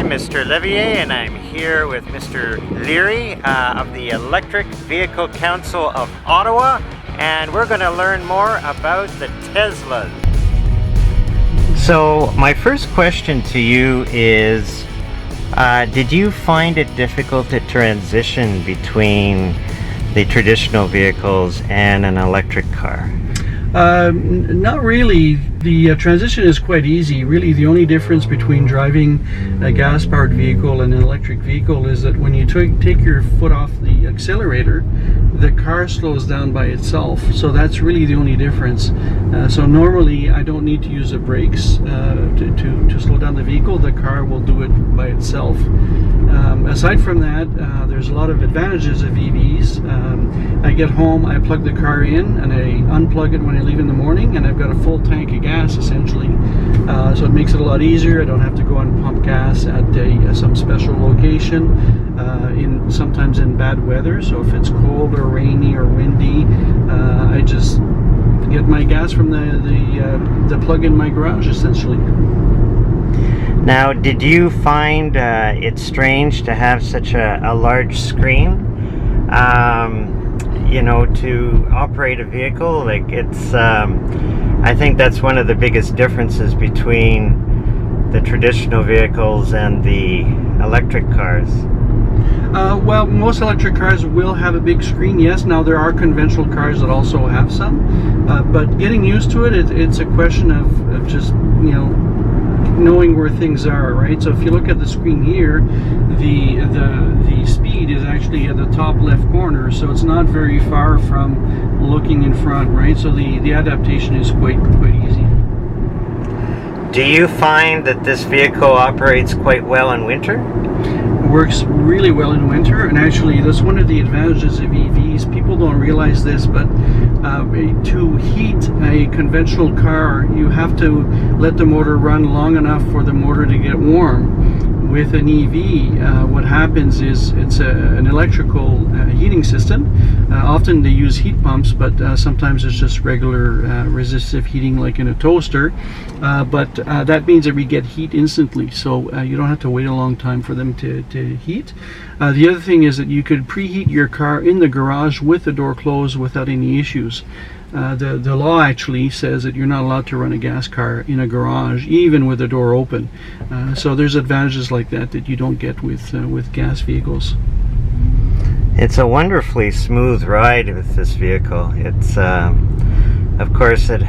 I'm Mr. Levier, and I'm here with Mr. Leury of the Electric Vehicle Council of Ottawa, and we're going to learn more about the Tesla. So my first question to you is, did you find it difficult to transition between the traditional vehicles and an electric car? Not really. The transition is quite easy. Really, the only difference between driving a gas-powered vehicle and an electric vehicle is that when you take your foot off the accelerator, the car slows down by itself. So that's really the only difference. So normally, I don't need to use the brakes to slow down the vehicle. The car will do it by itself. Aside from that, there's a lot of advantages of EVs. I get home, I plug the car in, and I unplug it when I leave in the morning, and I've got a full tank of gas essentially. So it makes it a lot easier. I don't have to go and pump gas at some special location, sometimes in bad weather. So if it's cold or rainy or windy, I just get my gas from the plug in my garage essentially. Now, did you find it strange to have such a large screen? You know, to operate a vehicle, like it's, I think that's one of the biggest differences between the traditional vehicles and the electric cars. Well, most electric cars will have a big screen, yes. Now, there are conventional cars that also have some, but getting used to it, it's a question of just, you know, knowing where things are, right? So if you look at the screen here, the speed is actually at the top left corner, so it's not very far from looking in front, right? So the adaptation is quite easy. Do you find that this vehicle operates quite well in winter? Works really well in winter, and actually that's one of the advantages of EVs. People don't realize this, but to heat a conventional car, you have to let the motor run long enough for the motor to get warm. With an EV, what happens is it's an electrical heating system. Often they use heat pumps, but sometimes it's just regular resistive heating like in a toaster. But that means that we get heat instantly, so you don't have to wait a long time for them to heat. The other thing is that you could preheat your car in the garage with the door closed without any issues. The law actually says that you're not allowed to run a gas car in a garage, even with the door open. So there's advantages like that you don't get with gas vehicles. It's a wonderfully smooth ride with this vehicle. It's, of course, it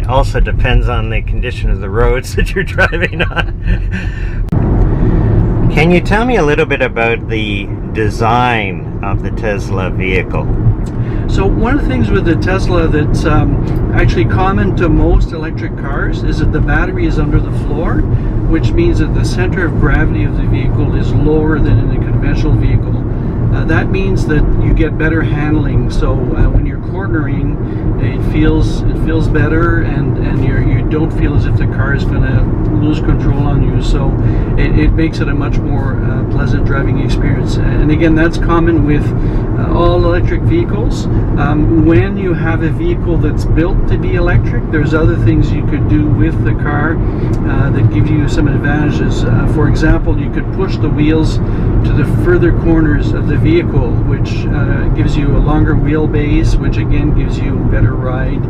also depends on the condition of the roads that you're driving on. Can you tell me a little bit about the design of the Tesla vehicle? So one of the things with the Tesla that's actually common to most electric cars is that the battery is under the floor, which means that the center of gravity of the vehicle is lower than in a conventional vehicle. That means that you get better handling. So when you're cornering, it feels better, and you don't feel as if the car is going to lose control on you. So it makes it a much more pleasant driving experience. And again, that's common with all electric vehicles. When you have a vehicle that's built to be electric, there's other things you could do with the car that give you some advantages. For example, you could push the wheels to the further corners of the vehicle, which gives you a longer wheelbase, which again gives you a better ride.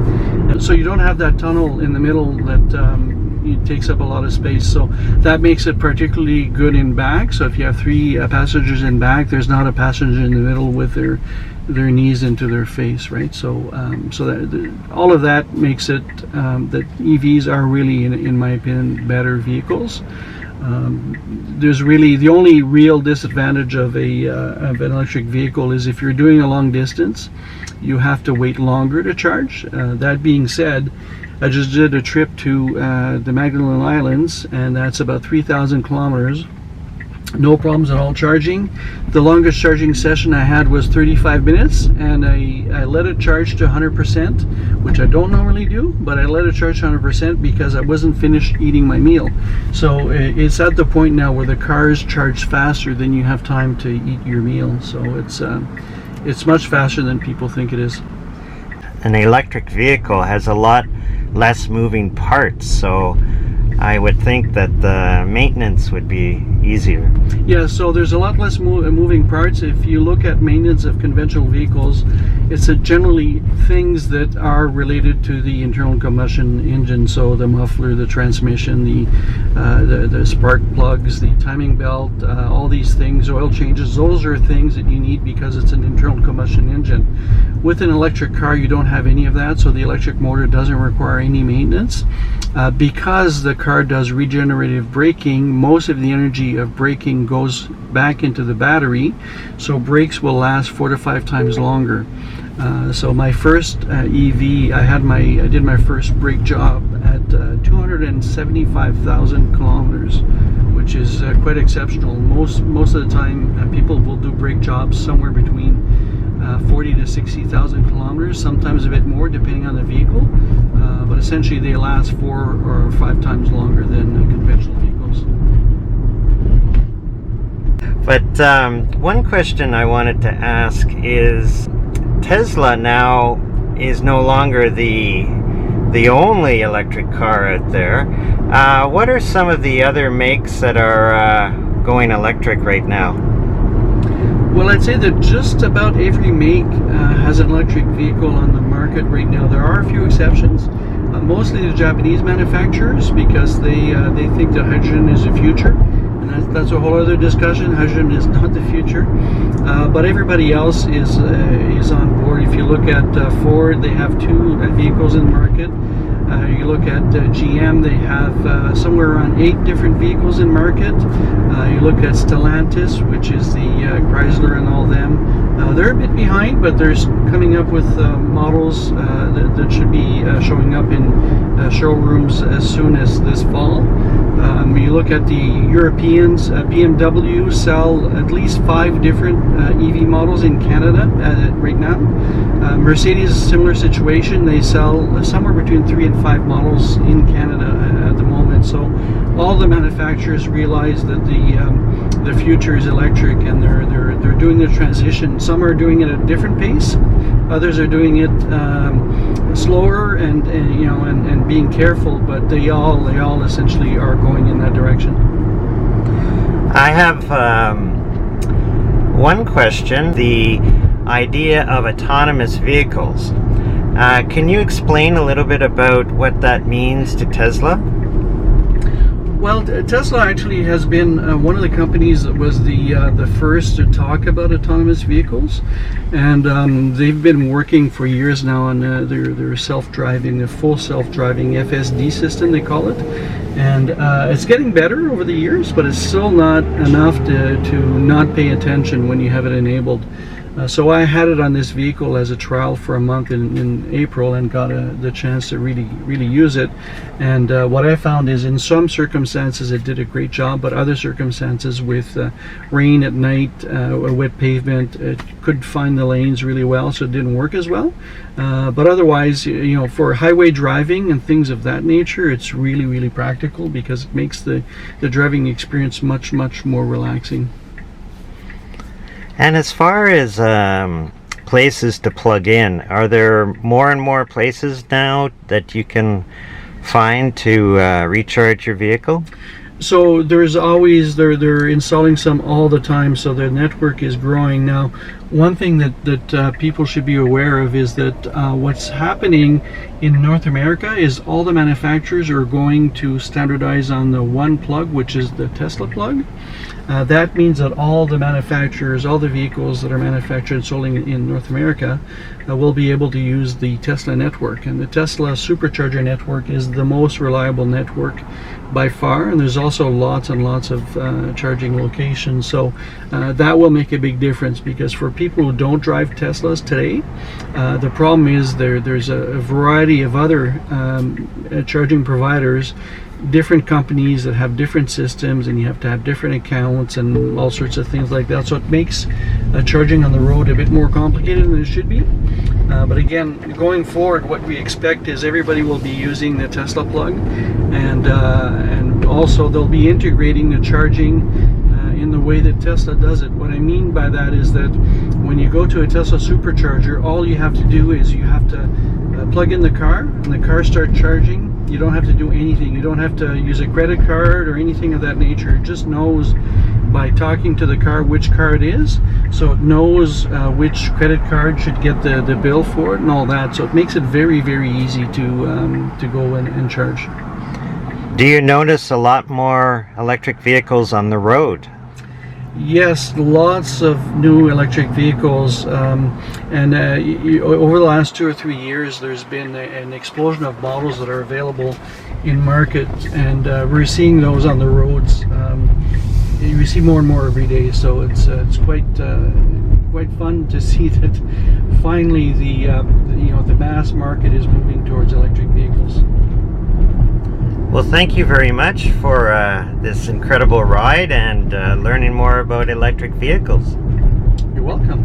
So you don't have that tunnel in the middle that it takes up a lot of space. So that makes it particularly good in back. So if you have three passengers in back, there's not a passenger in the middle with their knees into their face, right? So all of that makes it that EVs are really, in my opinion, better vehicles. There's really the only real disadvantage of an electric vehicle is if you're doing a long distance, you have to wait longer to charge. That being said, I just did a trip to the Magdalen Islands, and that's about 3,000 kilometers. No problems at all charging. The longest charging session I had was 35 minutes, and I let it charge to 100%, which I don't normally do, but I let it charge to 100% because I wasn't finished eating my meal. So it's at the point now where the cars charge faster than you have time to eat your meal. So it's much faster than people think it is. An electric vehicle has a lot less moving parts, so I would think that the maintenance would be easier. Yeah, so there's a lot less moving parts. If you look at maintenance of conventional vehicles, it's generally things that are related to the internal combustion engine. So the muffler, the transmission, the spark plugs, the timing belt, all these things, oil changes. Those are things that you need because it's an internal combustion engine. With an electric car, you don't have any of that, so the electric motor doesn't require any maintenance. Because the car does regenerative braking, most of the energy of braking goes back into the battery, so brakes will last 4 to 5 times longer. So my first EV, I did my first brake job at 275,000 kilometers, which is quite exceptional. Most of the time, people will do brake jobs somewhere between 40 to 60,000 kilometers, sometimes a bit more depending on the vehicle, but essentially they last 4 or 5 times longer than conventional vehicles. But one question I wanted to ask is, Tesla now is no longer the only electric car out there. What are some of the other makes that are going electric right now? Well, I'd say that just about every make has an electric vehicle on the market right now. There are a few exceptions, mostly the Japanese manufacturers, because they think that hydrogen is the future, and that's a whole other discussion. Hydrogen is not the future, but everybody else is on board. If you look at Ford, they have 2 vehicles in the market. You look at GM, they have somewhere around 8 different vehicles in market. You look at Stellantis, which is the Chrysler and all them. They're a bit behind, but they're coming up with models that should be showing up in showrooms as soon as this fall. You look at the Europeans, BMW sell at least 5 different EV models in Canada right now. Mercedes is a similar situation. They sell somewhere between 3 and 5 models in Canada at the moment. So all the manufacturers realize that the future is electric, and they're doing the transition. Some are doing it at a different pace. Others are doing it slower and being careful, but they all essentially are going in that direction. I have one question: the idea of autonomous vehicles. Can you explain a little bit about what that means to Tesla? Well, Tesla actually has been one of the companies that was the first to talk about autonomous vehicles, and they've been working for years now on their self-driving, the full self-driving FSD system, they call it, and it's getting better over the years, but it's still not enough to not pay attention when you have it enabled. So I had it on this vehicle as a trial for a month in April, and got the chance to really use it. And what I found is, in some circumstances it did a great job, but other circumstances, with rain at night, a wet pavement, it could find the lanes really well, so it didn't work as well. But otherwise, for highway driving and things of that nature, it's really practical, because it makes the driving experience much more relaxing. And as far as places to plug in, are there more and more places now that you can find to recharge your vehicle? So there's always, they're installing some all the time, so the network is growing. Now, one thing that people should be aware of is that what's happening in North America is all the manufacturers are going to standardize on the one plug, which is the Tesla plug. That means that all the manufacturers, all the vehicles that are manufactured and sold in North America will be able to use the Tesla network. And the Tesla supercharger network is the most reliable network by far, and there's also lots and lots of charging locations. So that will make a big difference, because for people who don't drive Teslas today, the problem is there's a variety of other charging providers, different companies that have different systems, and you have to have different accounts and all sorts of things like that. So it makes charging on the road a bit more complicated than it should be. But again, going forward, what we expect is everybody will be using the Tesla plug, and also they'll be integrating the charging in the way that Tesla does it. What I mean by that is that when you go to a Tesla supercharger, all you have to do is you have to plug in the car, and the car starts charging. You don't have to do anything. You don't have to use a credit card or anything of that nature. It just knows by talking to the car which car it is. So it knows which credit card should get the bill for it and all that. So it makes it very, very easy to go and charge. Do you notice a lot more electric vehicles on the road? Yes, lots of new electric vehicles, and over the last 2 or 3 years there's been an explosion of models that are available in market, and we're seeing those on the roads. We see more and more every day, so it's quite fun to see that finally the mass market is moving towards electric vehicles. Well, thank you very much for this incredible ride and learning more about electric vehicles. You're welcome.